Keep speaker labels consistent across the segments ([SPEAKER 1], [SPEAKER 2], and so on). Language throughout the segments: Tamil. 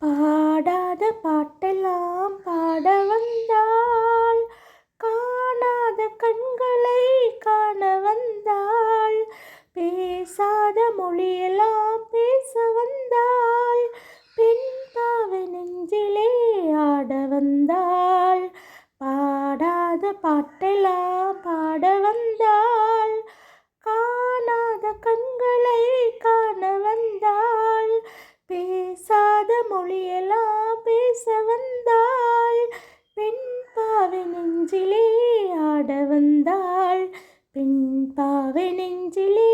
[SPEAKER 1] பாடாத பாட்டெல்லாம் பாட வந்தாள், காணாத கண்களை காண வந்தாள், பேசாத மொழியெல்லாம் பேச வந்தாள், பெண் பாவை நெஞ்சிலே ஆட வந்தாள். பாடாத பாட்டெல்லாம் பாட வந்தாள், காணாத கண்களை காண வந்தாள், பேசாத மொழியெல்லாம் பேச வந்தாள், பெண் பாவை நெஞ்சிலே ஆட வந்தாள், பெண் பாவை நெஞ்சிலே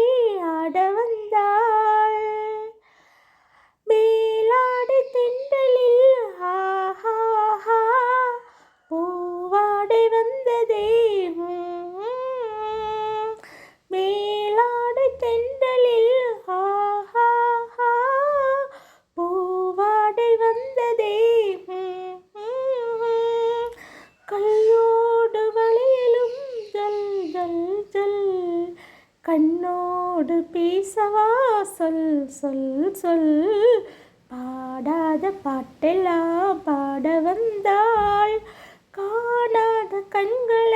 [SPEAKER 1] ஆட வந்தாள். மேலாடை தென்றலில் ஆஹா பூவாடை வந்ததே, மேலாடை தென்றலில் ஆஹா பூவாடை வந்ததே, கையோடு வளையலும் ஜல் ஜல் ஜல், கண்ணோடு பேசவா சொல் சொல் சொல். பாடாத பாட்டெல்லாம் பாட வந்தாள், காணாத கண்கள்